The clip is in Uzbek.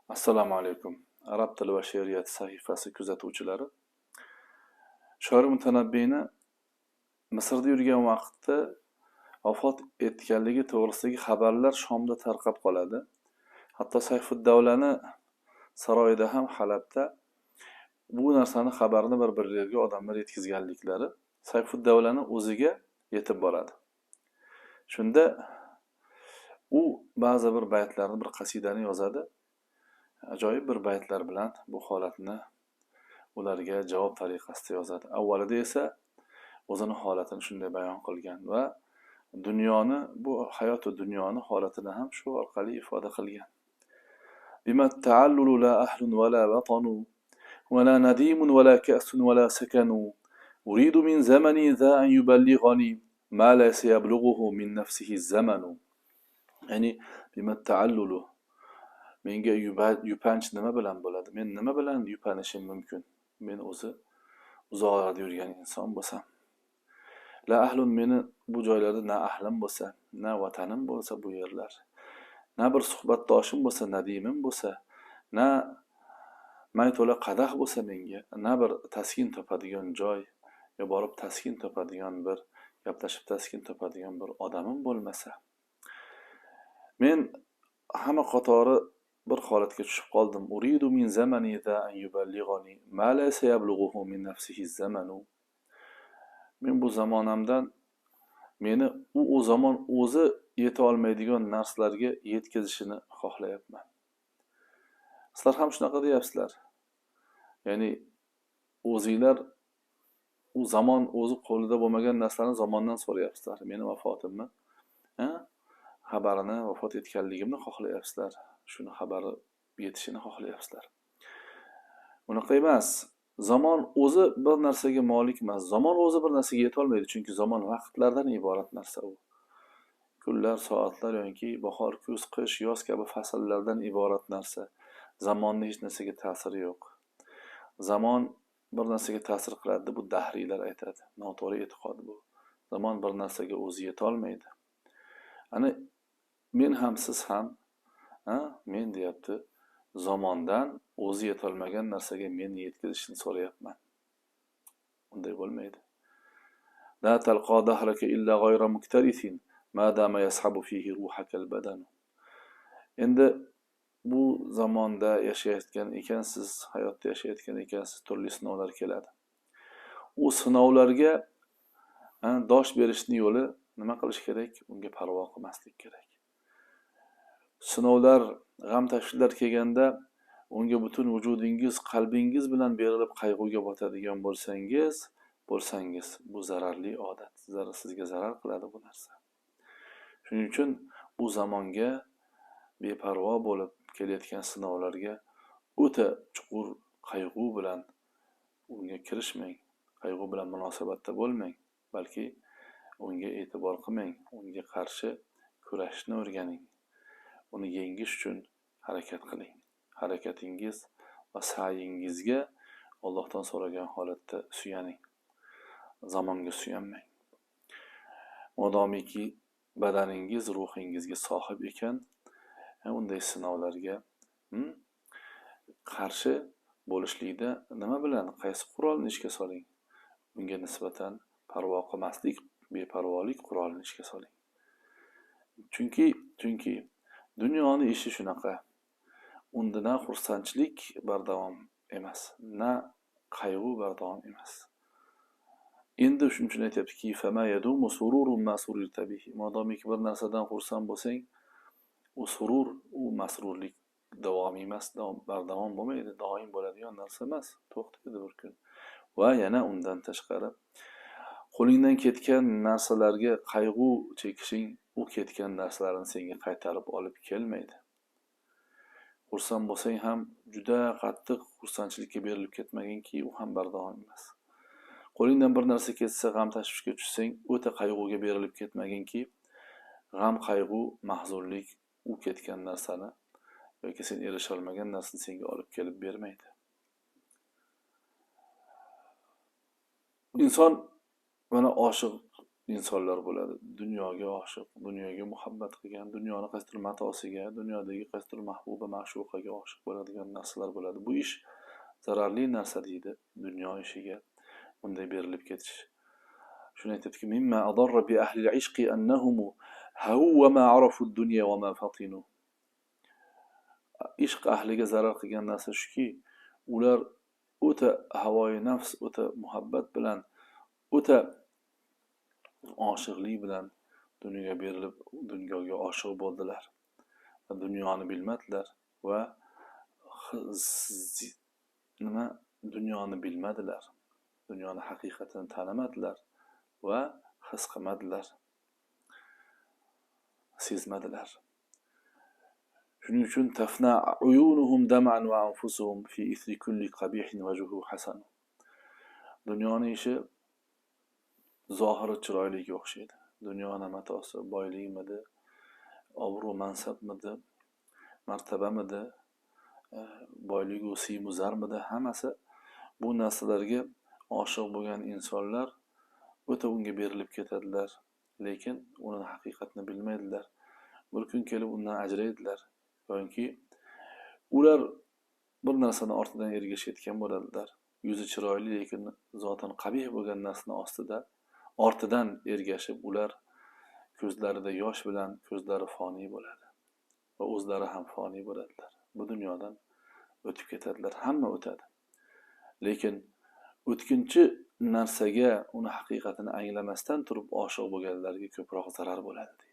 Assalomu alaykum. Arab tili va she'riyat sahifasi kuzatuvchilari. Shoir Mutanabbiyni Misrda yurgan vaqtda vafot etganligi to'g'risidagi xabarlar Shomda tarqab qoladi. Hatto Sayfuddavlani saroyida ham Halabda bu narsani xabarini bir-birlariga odamlar yetkazganliklari Sayfuddavlani o'ziga yetib boradi. Shunda u ba'zi bir baytlarni, bir qasidani yozadi. Ajoyib bir baytlar bilan bu holatni ularga javob tariqasida yozadi. Avvalida esa o'zini holatini shunday bayon qilgan va dunyoni, bu hayot va dunyoni holatini ham shu orqali ifoda qilgan. Bimat ta'allulu la ahlun va la vatanu va la nadimun va la ka'sun va la sakanu uridu min zamani za an yuballighani ma la sayablughuhu min nafsihi zamanu. Ya'ni bimat ta'allulu, menga yupanch nima bilan bo'ladi? Men nima bilan yupanishim mumkin? Men o'zi uzoqlarda yurgan inson bo'lsam, la ahlun, meni bu joylarda na ahlim bo'lsa, na vatanim bo'lsa bu yerlar, na bir suhbatdoshim bo'lsa, nadimim bo'lsa, na mayto'la qadah bo'lsa menga, na bir taskin topadigan joy, yo borib taskin topadigan bir, gaplashib taskin topadigan bir odamim bo'lmasa, men hamma qatori bir holatga tushib qoldim. Uridu min zamani za an yuballighani ma la sayablughuhu min nafsihi zamanu. Men bu zamonamdan meni u zamon o'zi yeta olmaydigan narsalarga yetkazishini xohlayapman. Sizlar ham shunaqa deyapsizlar. Ya'ni o'zinglar u zamon o'zi qo'lida bo'lmagan narsalarni zamondan so'rayapsizlar. Meni vafotimni, xabarini, vafot etganligimni xohlayapsizlar. Shuni xabari yetishini xohlayapsizlar. Unaqa emas. Zamon o'zi bir narsaga molik emas. Zamon o'zi bir narsaga yeta olmaydi, chunki zamon vaqtlardan iborat narsa u. Kunlar, soatlar yoki bahor, kuz, qish, yoz kabi fasllardan iborat narsa. Zamonning hech narsaga ta'siri yo'q. Zamon bir narsaga ta'sir qiladi, bu dahriylar aytadi. Noto'g'ri e'tiqod bu. Zamon bir narsaga o'zi yeta olmaydi. Ana men ham, siz ham, men deyapti, zamondan o'zi yetolmagan narsaga meni yetkazishini so'rayapman. Unday bo'lmaydi. La talqa dahraka illa ghayra muktarithin ma dama yashabu fihi ruhakal badan. Endi bu zamonda yashayotgan ekansiz, hayotda yashayotgan ekansiz, turli sinovlar keladi. U sinovlarga dosh berishning yo'li nima qilish kerak? Unga parvo qilmaslik kerak. Sinovlar, g'am tashvishlar kelganda unga butun vujudingiz, qalbingiz bilan berilib qayg'uga botadigan bo'lsangiz, bu zararli odat. Sizga zarar qiladi bu narsa. Shuning uchun bu zamonga beparvo bo'lib kelayotgan sinovlarga o'ta chuqur qayg'u bilan unga kirishmang. Qayg'u bilan munosabatda bo'lmang, balki unga e'tibor qilmang. Unga qarshi kurashishni o'rganing. Uni yengish uchun harakat qiling. Harakatingiz va sa'yingizga Allohdan so'ragan holatda suyaning. Zamonga suyanmang. Modomiki badaningiz ruhingizga sohib ekan, unday sinovlarga qarshi bo'lishlikda nima bilan, qaysi qurolni ishga soling? Unga nisbatan parvo qilmaslik, beparvolik qurolini ishga soling. Chunki dunyoni ishi shunaqa. Unda na xursandchilik bardavom emas, na qayg'u bardavom emas. Endi shuning uchun aytayaptiki, fama yadumu sururun ma surirta bihi. Modomiki bir narsadan xursand bo'lsang, u surur, u masrurlik davomiy emas, bardavom bo'lmaydi, doim bo'ladigan narsa emas, to'xtaydi bir kun. Va yana undan tashqari, qo'lingdan ketgan narsalarga qayg'u chekishing, u ketgan narsalarni senga qaytarib olib kelmaydi. Xursand bo'lsang ham juda qattiq xursandchilikka berilib ketmaginki, u ham bardavom emas. Qo'lingdan bir narsa ketsa, g'am tashvishga tushsang, o'ta qayg'uga berilib ketmaginki, g'am, qayg'u, mahzunlik u ketgan narsani yoki sen erisha olmagan narsani senga olib kelib bermaydi. Inson mana oshiq insonlar bo'ladi. Dunyoga oshiq, dunyoga muhabbat qilgan, dunyoni qaysidir matosiga, dunyodagi qaysidir mahbuba ma'shuqaga oshiq bo'ladigan narsalar bo'ladi. Bu ish zararli narsa deydi dunyo ishiga bunday berilib ketish. Shuni aytadiki, mimma adarra bi ahli al-ishqi annahum hawu wa ma arafu ad-dunya wa ma fatinu. Ishq ahliga zarar qilgan narsa shuki, ular o'ta havoyi nafs, o'ta muhabbat bilan, o'ta oshiqlik bilan dunyoga berilib, dunyoga oshiq bo'ldilar. Dunyoni bilmadilar va dunyoni bilmadilar. Dunyoni haqiqatini tanimadilar va his qilmadilar, sezmadilar. Shuning uchun tafna uyunuhum dam'an va anfusuhum fi ithri kulli qabihin wajhuhu hasan. Dunyoning ishi zohiri chiroyliga o'xshaydi. Dunyoning matosi boylikmidi, obro' mansabmidi, martabamidi, boyligu siymu zarmidi, hammasi bu narsalarga oshiq bo'lgan insonlar o'ta unga berilib ketadilar, lekin uning haqiqatini bilmaydilar. Bir kun kelib undan ajraydilar. Yoki ular bir narsani ortidan ergashayotgan bo'ladilar. Yuzi chiroyli lekin zotan qabih bo'lgan narsani ortidan ergashib, ular ko'zlarida yosh bilan ko'zlari foniy bo'ladi va o'zlari ham foniy bo'ladilar. Bu dunyodan o'tib ketadilar, hamma o'tadi. Lekin o'tkinchi narsaga uni haqiqatini anglamasdan turib oshiq bo'lganlarga ko'proq zarar bo'ladi.